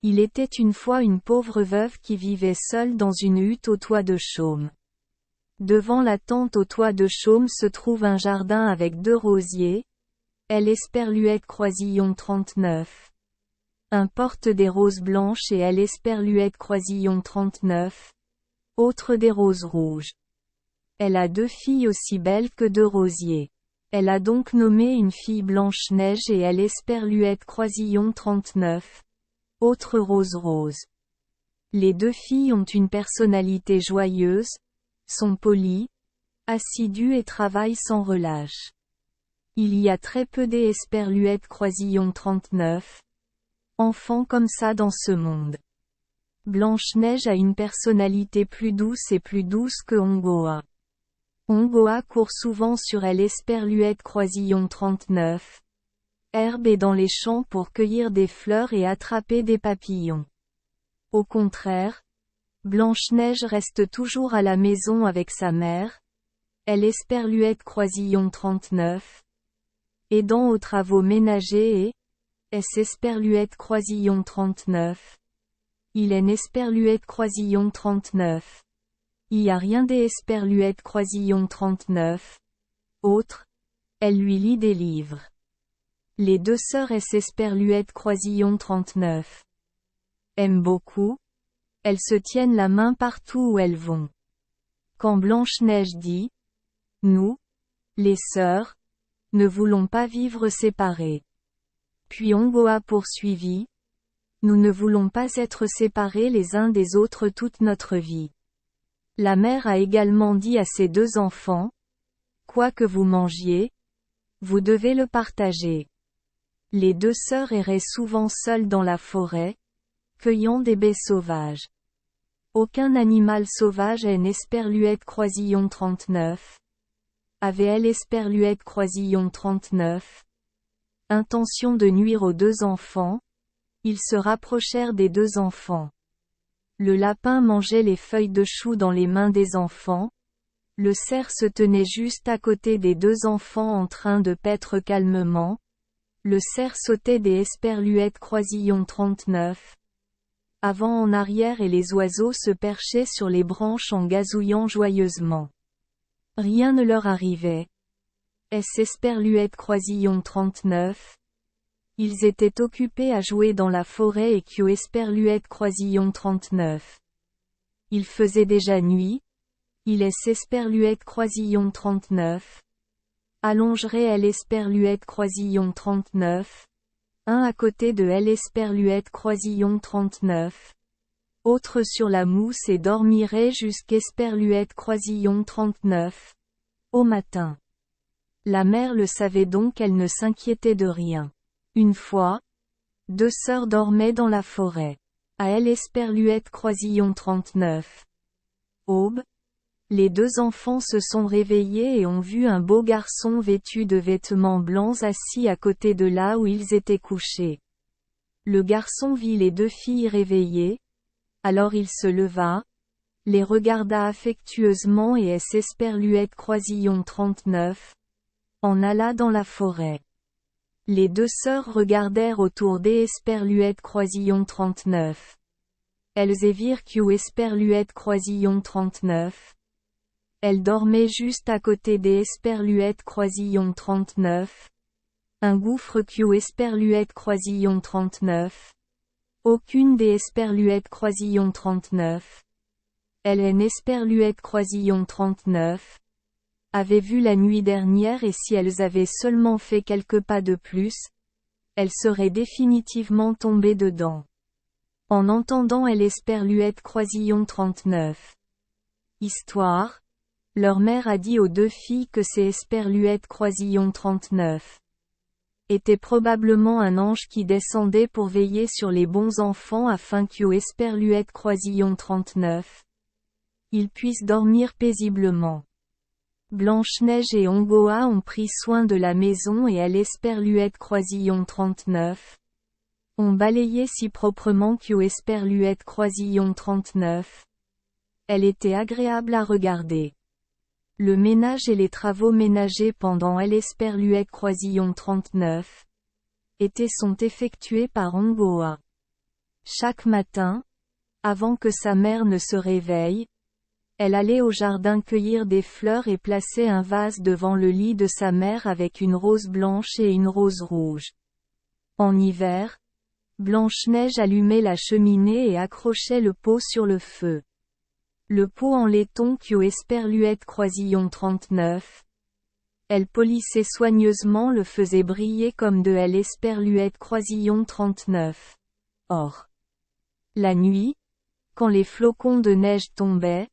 Il était une fois une pauvre veuve qui vivait seule dans une hutte au toit de chaume. Devant la tente au toit de chaume se trouve un jardin avec 2 rosiers. Elle esperluette croisillon 39. Un porte des roses blanches et elle esperluette croisillon 39. Autre des roses rouges. Elle a 2 filles aussi belles que 2 rosiers. Elle a donc nommé une fille Blanche-Neige et elle esperluette croisillon 39. Autre rose. Les 2 filles ont une personnalité joyeuse, sont polies, assidues et travaillent sans relâche. Il y a très peu des esperluettes croisillon 39. Enfants comme ça dans ce monde. Blanche-Neige a une personnalité plus douce que Ongoa. Ongoa court souvent sur elle esperluette croisillon 39. Herbe et dans les champs pour cueillir des fleurs et attraper des papillons. Au contraire, Blanche-Neige reste toujours à la maison avec sa mère, elle esperluette croisillon 39, aidant aux travaux ménagers et esperluette croisillon 39. Il est esperluette croisillon 39. Il y a rien des esperluette croisillon 39. Autre, elle lui lit des livres. Les 2 sœurs esperluette croisillon 39. Aiment beaucoup. Elles se tiennent la main partout où elles vont. Quand Blanche-Neige dit « Nous, les sœurs, ne voulons pas vivre séparées. » Puis Ongoa poursuivit « Nous ne voulons pas être séparés les uns des autres toute notre vie. » La mère a également dit à ses 2 enfants « Quoi que vous mangiez, vous devez le partager. » Les 2 sœurs erraient souvent seules dans la forêt, cueillant des baies sauvages. Aucun animal sauvage esperluette croisillon 39. Avait-elle esperluette croisillon 39. Intention de nuire aux 2 enfants. Ils se rapprochèrent des 2 enfants. Le lapin mangeait les feuilles de chou dans les mains des enfants. Le cerf se tenait juste à côté des 2 enfants en train de paître calmement. Le cerf sautait des esperluettes croisillon 39. Avant en arrière et les oiseaux se perchaient sur les branches en gazouillant joyeusement. Rien ne leur arrivait. Esperluette croisillon 39. Ils étaient occupés à jouer dans la forêt et esperluette croisillon 39. Il faisait déjà nuit. Il esperluette croisillon 39. Allongerait elle esperluette croisillon 39. Un à côté de elle esperluette croisillon 39. Autre sur la mousse et dormirait jusqu'esperluette croisillon 39. Au matin. La mère le savait donc elle ne s'inquiétait de rien. Une fois, 2 sœurs dormaient dans la forêt. À elle esperluette croisillon 39. Aube. Les 2 enfants se sont réveillés et ont vu un beau garçon vêtu de vêtements blancs assis à côté de là où ils étaient couchés. Le garçon vit les 2 filles réveillées. Alors il se leva, les regarda affectueusement et esperluette croisillon 39. En alla dans la forêt. Les 2 sœurs regardèrent autour esperluette croisillon 39. Elles virent esperluette croisillon 39. Elle dormait juste à côté esperluette croisillon 39. Un gouffre esperluette croisillon 39. Aucune esperluette croisillon 39. Elle esperluette croisillon 39. Avait vu la nuit dernière et si elles avaient seulement fait quelques pas de plus, elles seraient définitivement tombées dedans. En entendant esperluette croisillon 39. Histoire. Leur mère a dit aux 2 filles que ces esperluettes croisillon 39 était probablement un ange qui descendait pour veiller sur les bons enfants afin esperluette croisillon 39 ils puissent dormir paisiblement. Blanche-Neige et Ongoa ont pris soin de la maison et esperluette croisillon 39 ont balayé si proprement esperluette croisillon 39. Elle était agréable à regarder. Le ménage et les travaux ménagers pendant esperluette croisillon 39 sont effectués par Ongoa. Chaque matin, avant que sa mère ne se réveille, elle allait au jardin cueillir des fleurs et plaçait un vase devant le lit de sa mère avec une rose blanche et une rose rouge. En hiver, Blanche-Neige allumait la cheminée et accrochait le pot sur le feu. Le pot en laiton Kyo Esperluette Croisillon 39. Elle polissait soigneusement le faisait briller comme de L Esperluette Croisillon 39. Or, la nuit, quand les flocons de neige tombaient,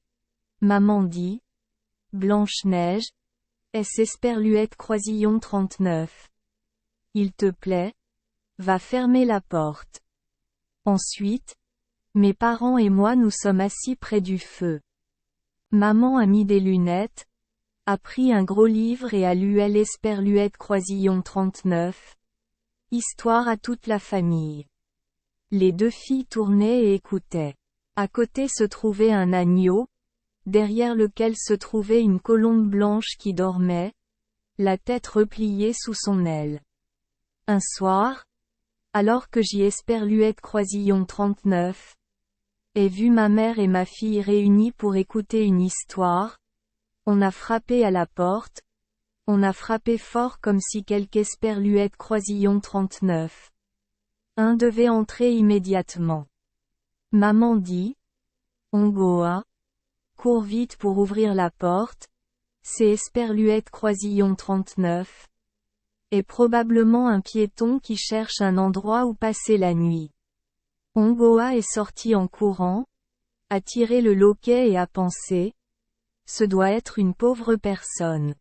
maman dit, Blanche-Neige, S Esperluette Croisillon 39. Il te plaît? Va fermer la porte. Ensuite, mes parents et moi nous sommes assis près du feu. Maman a mis des lunettes, a pris un gros livre et a lu L Esperluette Croisillon 39. Histoire à toute la famille. Les deux filles tournaient et écoutaient. À côté se trouvait un agneau, derrière lequel se trouvait une colombe blanche qui dormait, la tête repliée sous son aile. Un soir, alors que J Esperluette Croisillon 39, ai vu ma mère et ma fille réunies pour écouter une histoire, on a frappé à la porte, on a frappé fort comme si quelque Esperluette Croisillon 39. Un devait entrer immédiatement. Maman dit, Ongoa, cours vite pour ouvrir la porte, c'est Esperluette Croisillon 39. Et probablement un piéton qui cherche un endroit où passer la nuit. Ongoa est sorti en courant, a tiré le loquet et a pensé, ce doit être une pauvre personne.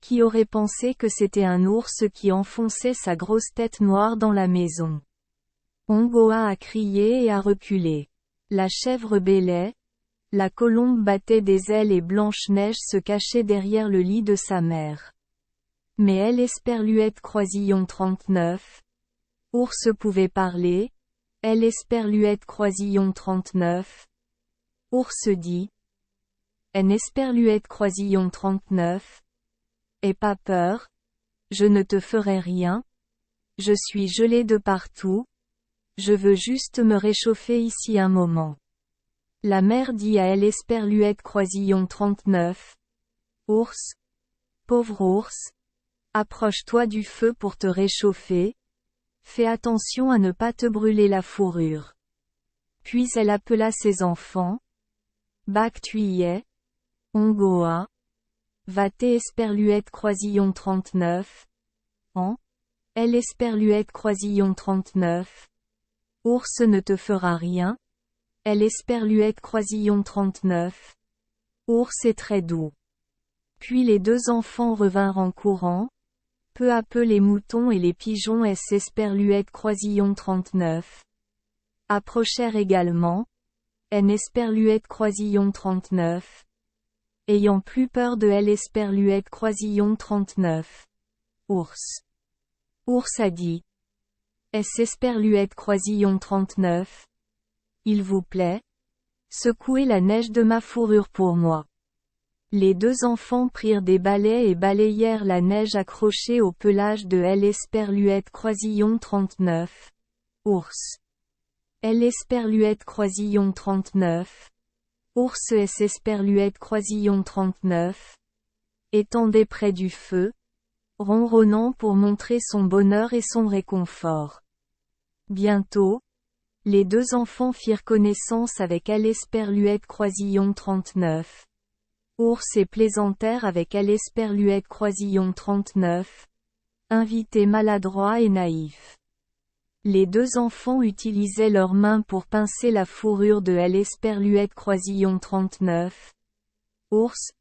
Qui aurait pensé que c'était un ours qui enfonçait sa grosse tête noire dans la maison. Ongoa a crié et a reculé. La chèvre bêlait, la colombe battait des ailes et Blanche-Neige se cachait derrière le lit de sa mère. Mais elle Esperluette Croisillon 39. Ours pouvait parler, elle Esperluette Croisillon 39. Ours dit. En Esperluette Croisillon 39. Aie pas peur, je ne te ferai rien. Je suis gelé de partout. Je veux juste me réchauffer ici un moment. La mère dit à elle Esperluette Croisillon 39. Ours. Pauvre ours. Approche-toi du feu pour te réchauffer. Fais attention à ne pas te brûler la fourrure. Puis elle appela ses enfants. Bak Tuyet. Ongoa. Vate Esperluette Croisillon 39. En. Elle Esperluette Croisillon 39. Ours ne te fera rien. Elle Esperluette Croisillon 39. Ours est très doux. Puis les deux enfants revinrent en courant. Peu à peu les moutons et les pigeons S Esperluette Croisillon 39. Approchèrent également. N Esperluette Croisillon 39. Ayant plus peur de L Esperluette Croisillon 39. Ours. Ours a dit. S Esperluette Croisillon 39. Il vous plaît? Secouez la neige de ma fourrure pour moi. Les deux enfants prirent des balais et balayèrent la neige accrochée au pelage de L Esperluette Croisillon 39. Ours. L Esperluette Croisillon 39. Ours S Esperluette Croisillon 39. Étendait près du feu, ronronnant pour montrer son bonheur et son réconfort. Bientôt, les deux enfants firent connaissance avec L Esperluette Croisillon 39. Ours et plaisantèrent avec L Esperluette Croisillon 39. Invité maladroit et naïf. Les deux enfants utilisaient leurs mains pour pincer la fourrure de L Esperluette Croisillon 39. Ours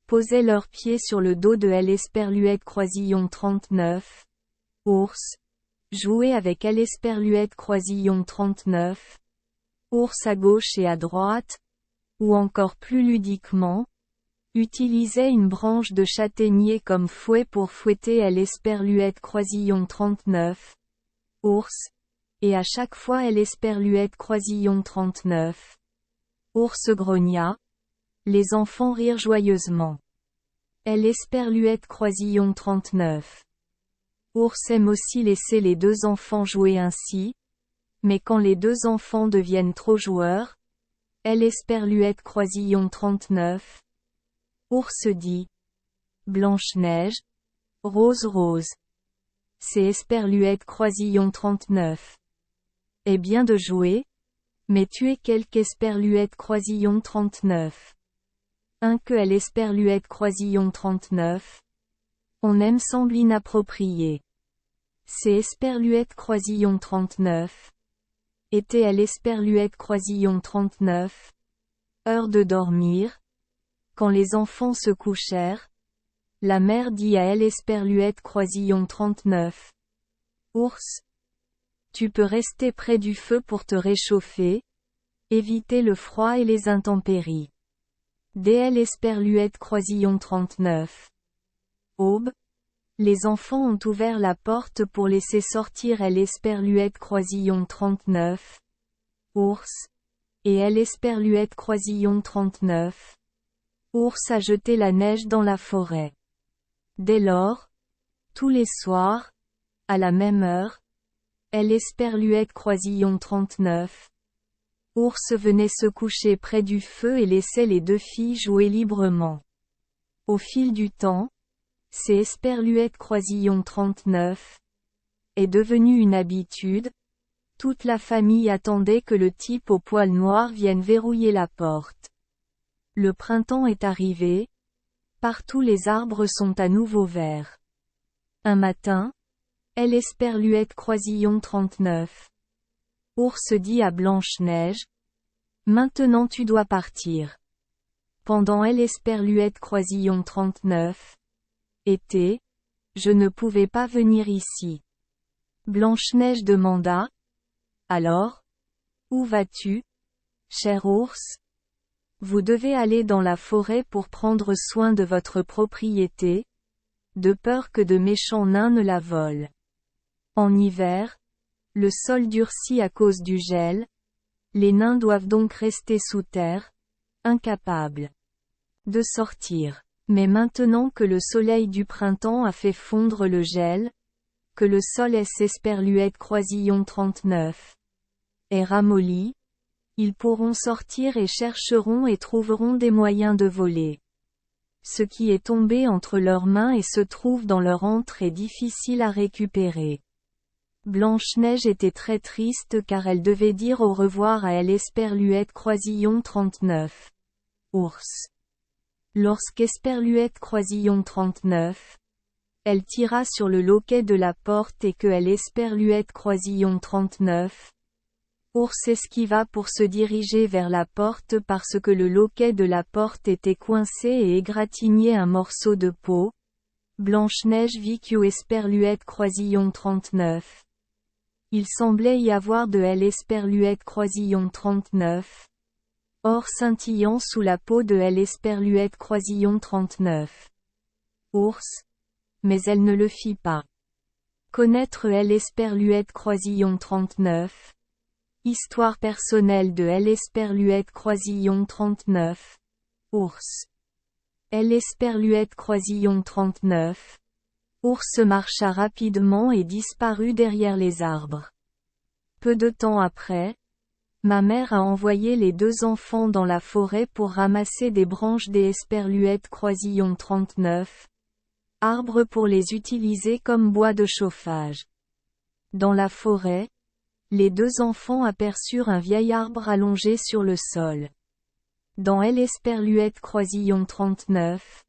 posaient leurs pieds sur le dos de L Esperluette Croisillon 39. Ours jouait avec L Esperluette Croisillon 39. Ours à gauche et à droite, ou encore plus ludiquement, utilisait une branche de châtaignier comme fouet pour fouetter L Esperluette Croisillon 39. Ours. Et à chaque fois L Esperluette Croisillon 39. Ours grogna. Les enfants rirent joyeusement. L Esperluette Croisillon 39. Ours aime aussi laisser les deux enfants jouer ainsi. Mais quand les deux enfants deviennent trop joueurs, elle Esperluette Croisillon 39. Ours dit. Blanche-Neige. Rose Rose. C'est Esperluette Croisillon 39. Est bien de jouer, mais tu es quelque Esperluette Croisillon 39. Un que elle Esperluette Croisillon 39. On aime semble inapproprié. C'est Esperluette Croisillon 39. Était elle Esperluette Croisillon 39. Heure de dormir. Quand les enfants se couchèrent, la mère dit à elle Esperluette Croisillon 39. Ours. Tu peux rester près du feu pour te réchauffer, éviter le froid et les intempéries. D.L. Esperluette Croisillon 39. Aube. Les enfants ont ouvert la porte pour laisser sortir elle Esperluette Croisillon 39. Ours. Et elle Esperluette Croisillon 39. Ours a jeté la neige dans la forêt. Dès lors, tous les soirs, à la même heure, elle Esperluette Croisillon 39. Ours venait se coucher près du feu et laissait les deux filles jouer librement. Au fil du temps, c'est Esperluette Croisillon 39. Est devenue une habitude. Toute la famille attendait que le type au poil noir vienne verrouiller la porte. Le printemps est arrivé. Partout les arbres sont à nouveau verts. Un matin, elle Esperluette Croisillon 39. Ours dit à Blanche-Neige. Maintenant tu dois partir. Pendant elle Esperluette Croisillon 39. Été. Je ne pouvais pas venir ici. Blanche-Neige demanda. Alors? Où vas-tu, cher ours? Vous devez aller dans la forêt pour prendre soin de votre propriété, de peur que de méchants nains ne la volent. En hiver, le sol durcit à cause du gel. Les nains doivent donc rester sous terre, incapables de sortir. Mais maintenant que le soleil du printemps a fait fondre le gel, que le sol Esperluette Croisillon 39 est ramolli, ils pourront sortir et chercheront et trouveront des moyens de voler. Ce qui est tombé entre leurs mains et se trouve dans leur antre est difficile à récupérer. Blanche-Neige était très triste car elle devait dire au revoir à elle Esperluette Croisillon 39. Ours. Lorsqu'Esperluette Croisillon 39. Elle tira sur le loquet de la porte et que elle Esperluette Croisillon 39. Ours esquiva pour se diriger vers la porte parce que le loquet de la porte était coincé et égratignait un morceau de peau. Blanche-Neige vit que Esperluette Croisillon 39. Il semblait y avoir de elle Esperluette Croisillon 39. Or scintillant sous la peau de elle Esperluette Croisillon 39. Ours. Mais elle ne le fit pas. Connaître elle Esperluette Croisillon 39. Histoire personnelle de elle Esperluette Croisillon 39. Ours. Elle Esperluette Croisillon 39. Ours marcha rapidement et disparut derrière les arbres. Peu de temps après, ma mère a envoyé les deux enfants dans la forêt pour ramasser des branches des Esperluette Croisillon 39. Arbres pour les utiliser comme bois de chauffage. Dans la forêt, les deux enfants aperçurent un vieil arbre allongé sur le sol. Dans elle Esperluette Croisillon 39.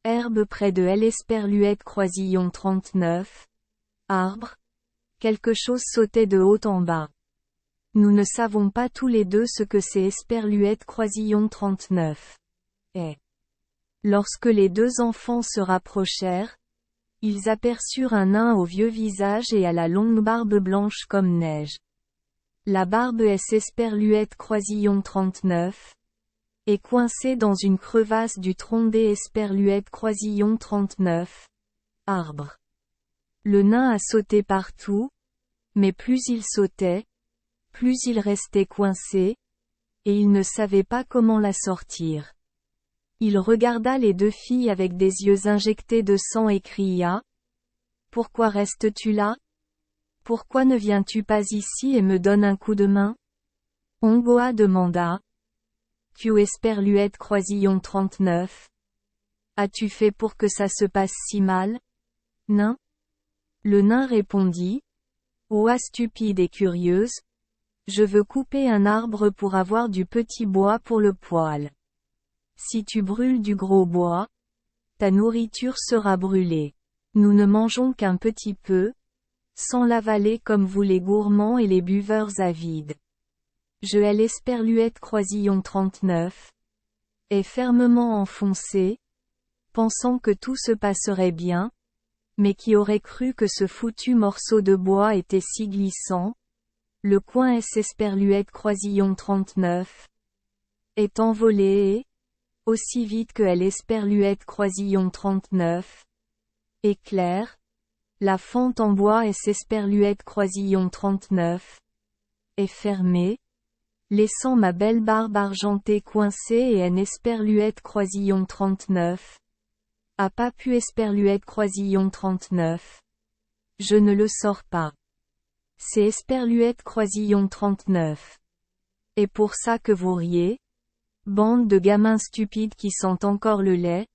Herbe près de elle Esperluette Croisillon 39. Arbre. Quelque chose sautait de haut en bas. Nous ne savons pas tous les deux ce que c'est Esperluette Croisillon 39. Et lorsque les deux enfants se rapprochèrent, ils aperçurent un nain au vieux visage et à la longue barbe blanche comme neige. La barbe Esperluette Croisillon 39. Est coincée dans une crevasse du tronc des Esperluette Croisillon 39. Arbre. Le nain a sauté partout, mais plus il sautait, plus il restait coincé, et il ne savait pas comment la sortir. Il regarda les deux filles avec des yeux injectés de sang et cria. « Pourquoi restes-tu là ? Pourquoi ne viens-tu pas ici et me donnes un coup de main? Ongoa demanda. Q Esperluette Croisillon 39. As-tu fait pour que ça se passe si mal? Nain? Le nain répondit. Oa stupide et curieuse. Je veux couper un arbre pour avoir du petit bois pour le poêle. Si tu brûles du gros bois, ta nourriture sera brûlée. Nous ne mangeons qu'un petit peu, sans l'avaler comme vous les gourmands et les buveurs avides. Je Esperluette Croisillon 39. Est fermement enfoncé, pensant que tout se passerait bien, mais qui aurait cru que ce foutu morceau de bois était si glissant? Le coin Esperluette Croisillon 39 est envolé et, aussi vite que Esperluette Croisillon 39, éclair, la fente en bois Esperluette Croisillon 39 est fermée, laissant ma belle barbe argentée coincée et Esperluette Croisillon 39. A pas pu Esperluette Croisillon 39. Je ne le sors pas. C'est Esperluette Croisillon 39. Et pour ça que vous riez? Bande de gamins stupides qui sentent encore le lait?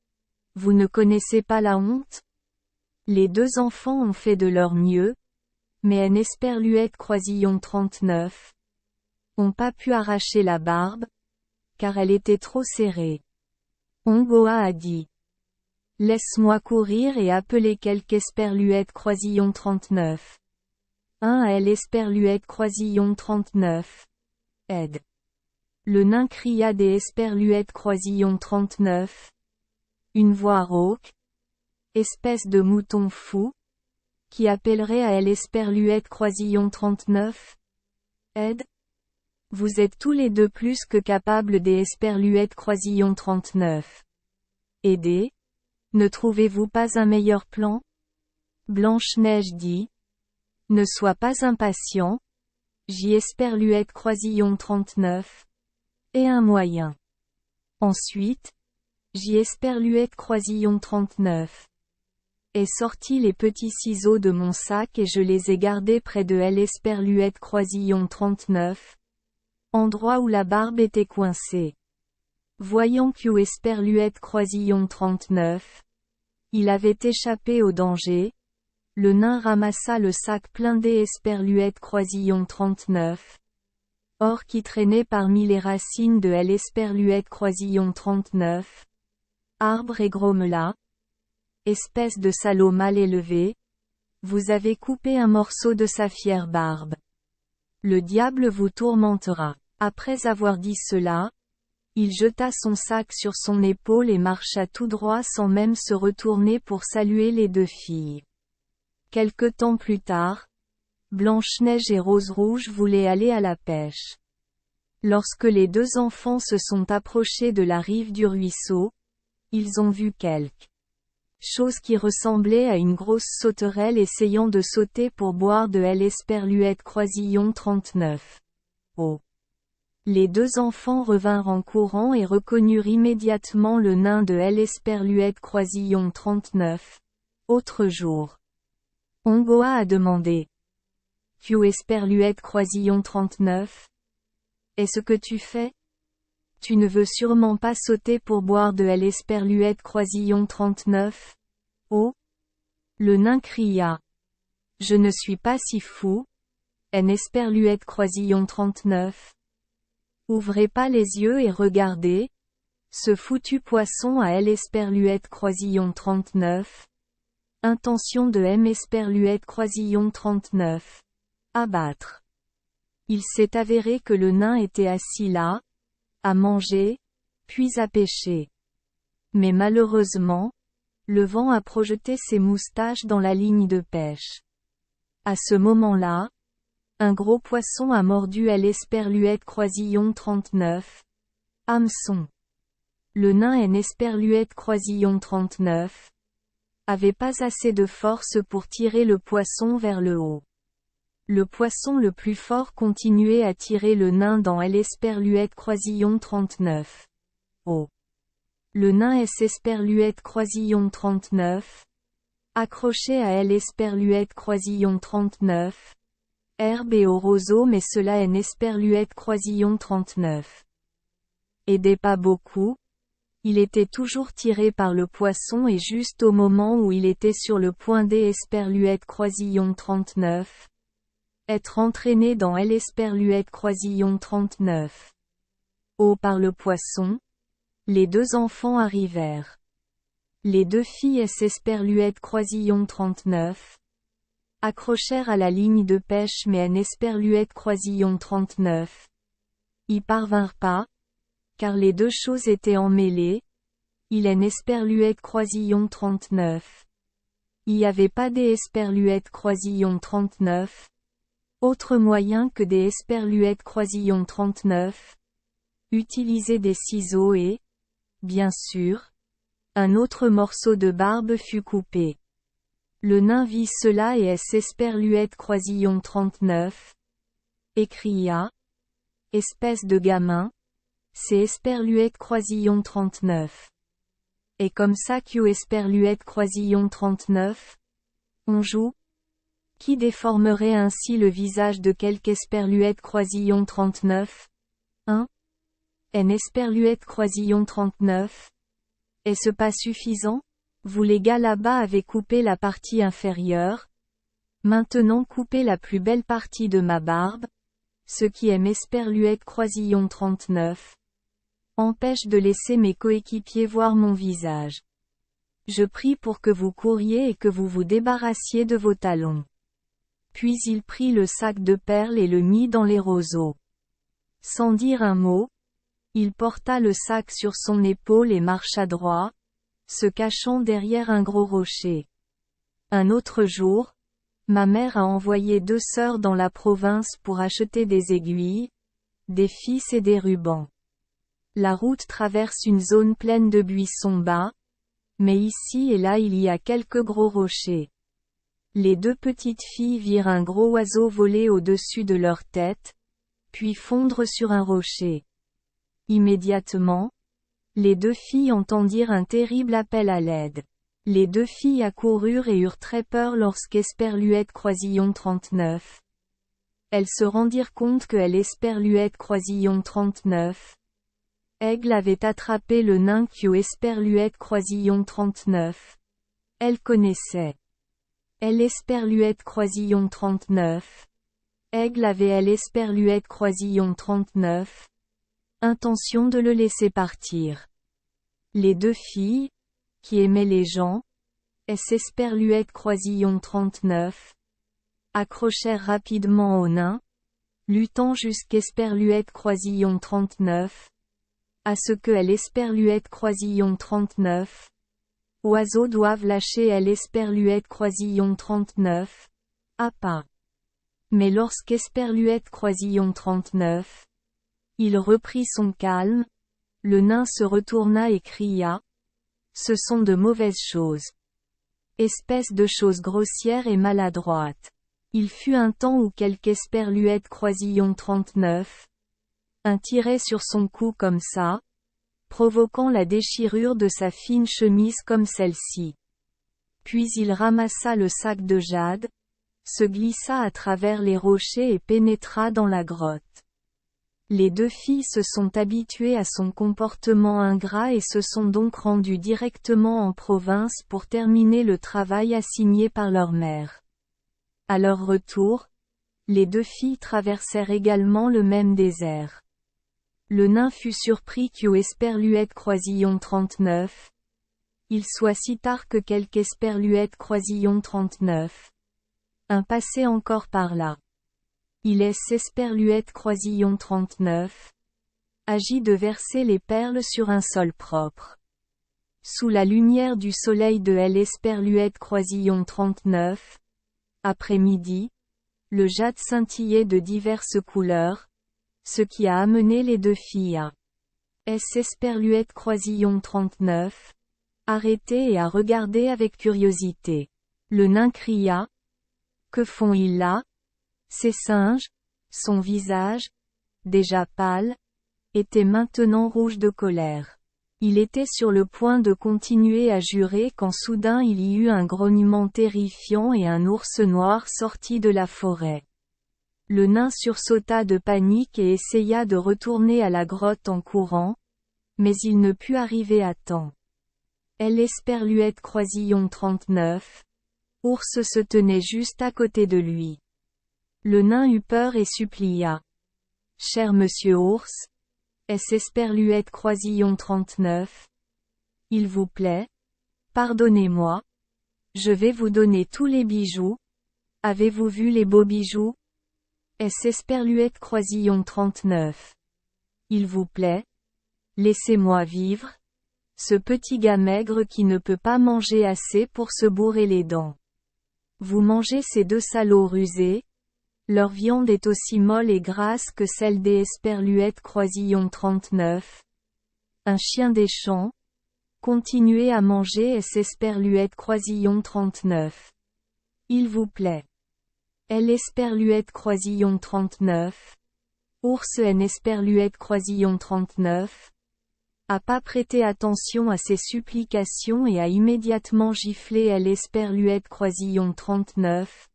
Vous ne connaissez pas la honte? Les deux enfants ont fait de leur mieux, mais Esperluette Croisillon 39 ont pas pu arracher la barbe, car elle était trop serrée. Ongoa a dit. Laisse-moi courir et appeler quelque Esperluette Croisillon 39. Un à Esperluette Croisillon 39. Aide. Le nain cria des Esperluette Croisillon 39. Une voix rauque. Espèce de mouton fou. Qui appellerait à Esperluette Croisillon 39. Aide. Vous êtes tous les deux plus que capables des Esperluette Croisillon 39. Aidez. Ne trouvez-vous pas un meilleur plan? Blanche-Neige dit. Ne sois pas impatient. J'y Esperluette Croisillon 39. Et un moyen. Ensuite, j'y Esperluette Croisillon 39. Ai sorti les petits ciseaux de mon sac et je les ai gardés près de Esperluette Croisillon 39. Endroit où la barbe était coincée. Voyant Q Esperluette Croisillon 39. Il avait échappé au danger. Le nain ramassa le sac plein d'Esperluette Croisillon 39. Or qui traînait parmi les racines de Esperluette Croisillon 39. Arbre et grommela. Espèce de salaud mal élevé. Vous avez coupé un morceau de sa fière barbe. Le diable vous tourmentera. Après avoir dit cela, il jeta son sac sur son épaule et marcha tout droit sans même se retourner pour saluer les deux filles. Quelque temps plus tard, Blanche-Neige et Rose-Rouge voulaient aller à la pêche. Lorsque les deux enfants se sont approchés de la rive du ruisseau, ils ont vu quelque chose qui ressemblait à une grosse sauterelle essayant de sauter pour boire de Esperluette Croisillon 39. Oh! Les deux enfants revinrent en courant et reconnurent immédiatement le nain de Esperluette Croisillon 39. Autre jour. Ongoa a demandé. Q Esperluette Croisillon 39. Est-ce que tu fais? Tu ne veux sûrement pas sauter pour boire de Esperluette Croisillon 39? Oh! Le nain cria. Je ne suis pas si fou. Esperluette Croisillon 39. Ouvrez pas les yeux et regardez. Ce foutu poisson à Esperluette Croisillon 39. Intention de Esperluette Croisillon 39. Abattre. Il s'est avéré que le nain était assis là, à manger, puis à pêcher. Mais malheureusement, le vent a projeté ses moustaches dans la ligne de pêche. À ce moment-là, un gros poisson a mordu Esperluette Croisillon 39. Hameçon. Le nain Esperluette Croisillon 39 avait pas assez de force pour tirer le poisson vers le haut. Le poisson le plus fort continuait à tirer le nain dans Esperluette Croisillon 39. Oh! Le nain Esperluette Croisillon 39, accroché à Esperluette Croisillon 39, Herbe et au roseau, mais cela est Nesperluette croisillon 39. Aidait pas beaucoup. Il était toujours tiré par le poisson et juste au moment où il était sur le point d'Esperluette croisillon 39. Être entraîné dans L'esperluette croisillon 39. Par le poisson. Les deux enfants arrivèrent. Les deux filles Esperluette croisillon 39. Accrochèrent à la ligne de pêche mais Nesperluette croisillon 39. Y parvinrent pas. Car les deux choses étaient emmêlées. Il est Nesperluette croisillon 39. Il y avait pas d'Esperluette croisillon 39. Autre moyen que des Esperluette croisillon 39. Utiliser des ciseaux et, bien sûr, un autre morceau de barbe fut coupé. Le nain vit cela et Esperluette croisillon 39. Et cria. Espèce de gamin. C'est Esperluette croisillon 39. Et comme ça Esperluette croisillon 39. On joue. Qui déformerait ainsi le visage de quelque Esperluette croisillon 39? Hein? Esperluette croisillon 39. Est-ce pas suffisant? Vous les gars là-bas avez coupé la partie inférieure. Maintenant coupez la plus belle partie de ma barbe. Ce qui est Esperluette croisillon 39. Empêche de laisser mes coéquipiers voir mon visage. Je prie pour que vous couriez et que vous vous débarrassiez de vos talons. Puis il prit le sac de perles et le mit dans les roseaux. Sans dire un mot, il porta le sac sur son épaule et marcha droit, se cachant derrière un gros rocher. Un autre jour, ma mère a envoyé 2 sœurs dans la province pour acheter des aiguilles, des fils et des rubans. La route traverse une zone pleine de buissons bas, mais ici et là il y a quelques gros rochers. Les 2 petites filles virent un gros oiseau voler au-dessus de leur tête, puis fondre sur un rocher. Immédiatement, les 2 filles entendirent un terrible appel à l'aide. Les 2 filles accoururent et eurent très peur lorsqu'Esperluette croisillon 39. Elles se rendirent compte que Esperluette croisillon 39. Aigle avait attrapé le nain Esperluette croisillon 39. Elle connaissait. Esperluette croisillon 39. Aigle avait Esperluette croisillon 39. Intention de le laisser partir. Les 2 filles, qui aimaient les gens, Esperluette croisillon 39, accrochèrent rapidement au nain, luttant jusqu'Esperluette croisillon 39, à ce que Esperluette croisillon 39, oiseaux doivent lâcher Esperluette croisillon 39, à pas. Mais lorsqu'Esperluette croisillon 39, il reprit son calme, le nain se retourna et cria. Ce sont de mauvaises choses. Espèce de choses grossières et maladroites. Il fut un temps où quelque Esperluette croisillon 39. Un tirait sur son cou comme ça, provoquant la déchirure de sa fine chemise comme celle-ci. Puis il ramassa le sac de jade, se glissa à travers les rochers et pénétra dans la grotte. Les 2 filles se sont habituées à son comportement ingrat et se sont donc rendues directement en province pour terminer le travail assigné par leur mère. À leur retour, les 2 filles traversèrent également le même désert. Le nain fut surpris Esperluette croisillon 39. Il soit si tard que quelque Esperluette croisillon 39. Un passé encore par là. Il est Esperluette croisillon 39. Agit de verser les perles sur un sol propre. Sous la lumière du soleil de Esperluette croisillon 39. Après-midi, le jade scintillait de diverses couleurs, ce qui a amené les 2 filles à Esperluette croisillon 39. Arrêter et à regarder avec curiosité. Le nain cria. Que font-ils là? Ces singes, son visage, déjà pâle, était maintenant rouge de colère. Il était sur le point de continuer à jurer quand soudain il y eut un grognement terrifiant et un ours noir sortit de la forêt. Le nain sursauta de panique et essaya de retourner à la grotte en courant, mais il ne put arriver à temps. L'esperluette Croisillon 39. Ours se tenait juste à côté de lui. Le nain eut peur et supplia. Cher monsieur ours, Esperluette Croisillon 39. Il vous plaît? Pardonnez-moi. Je vais vous donner tous les bijoux. Avez-vous vu les beaux bijoux? Esperluette Croisillon 39. Il vous plaît? Laissez-moi vivre. Ce petit gars maigre qui ne peut pas manger assez pour se bourrer les dents. Vous mangez ces deux salauds rusés? Leur viande est aussi molle et grasse que celle des Esperluettes Croisillon 39. Un chien des champs? Continuez à manger Esperluette Croisillon 39. Il vous plaît. Esperluette Croisillon 39. Ours Esperluette Croisillon 39. A pas prêté attention à ses supplications et a immédiatement giflé Esperluette Croisillon 39.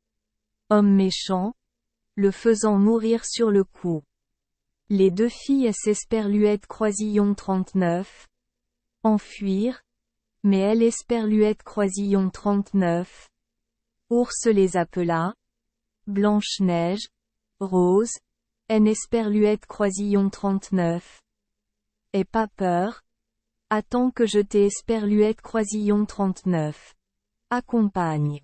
Homme méchant, le faisant mourir sur le coup. Les deux filles Esperluette Croisillon 39. Enfuirent, mais Esperluette Croisillon 39. Ours les appela. Blanche-Neige, Rose, Esperluette Croisillon 39. Aie pas peur. Attends que je t'ai Esperluette Croisillon 39. Accompagne.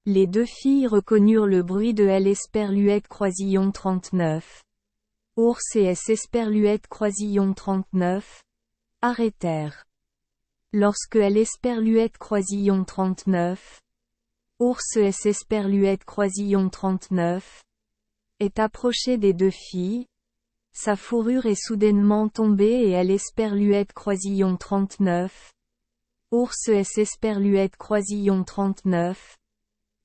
Les deux filles reconnurent le bruit de Esperluette Croisillon 39. Ours et Esperluette Croisillon 39. Arrêtèrent. Lorsque Esperluette Croisillon 39. Ours Esperluette Croisillon 39. Est approché des deux filles. Sa fourrure est soudainement tombée et Esperluette Croisillon 39. Ours Esperluette Croisillon 39.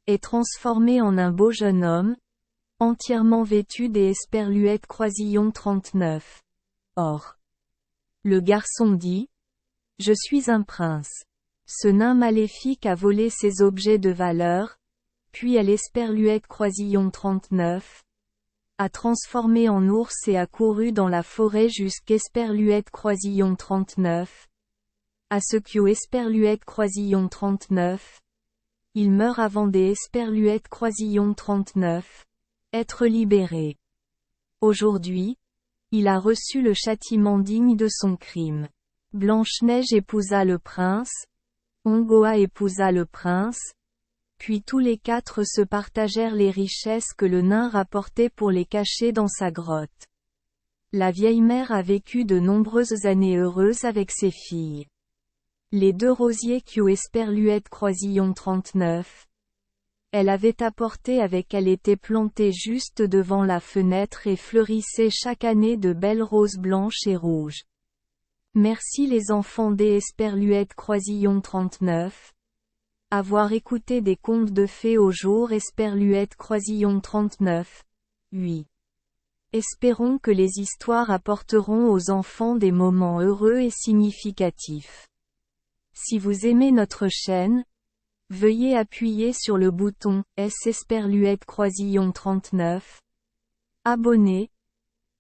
Est transformé en un beau jeune homme, entièrement vêtu des Esperluettes Croisillon 39. Or, le garçon dit: Je suis un prince. Ce nain maléfique a volé ses objets de valeur, puis Esperluette Croisillon 39. A transformé en ours et a couru dans la forêt jusqu'Esperluette Croisillon 39. À ce qu'au Esperluette Croisillon 39. Il meurt avant des Esperluettes Croisillon 39. Être libéré. Aujourd'hui, il a reçu le châtiment digne de son crime. Blanche-Neige épousa le prince. Ongoa épousa le prince. Puis tous les quatre se partagèrent les richesses que le nain rapportait pour les cacher dans sa grotte. La vieille mère a vécu de nombreuses années heureuses avec ses filles. Les deux rosiers qu'au Esperluette Croisillon 39. Elle avait apporté avec elle étaient plantés juste devant la fenêtre et fleurissaient chaque année de belles roses blanches et rouges. Merci les enfants des Esperluette Croisillon 39. Avoir écouté des contes de fées au jour Esperluette Croisillon 39. Oui. Espérons que les histoires apporteront aux enfants des moments heureux et significatifs. Si vous aimez notre chaîne, veuillez appuyer sur le bouton Esperluette Croisillon 39. Abonner,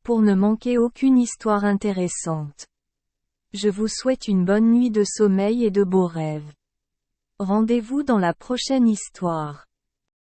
pour ne manquer aucune histoire intéressante. Je vous souhaite une bonne nuit de sommeil et de beaux rêves. Rendez-vous dans la prochaine histoire.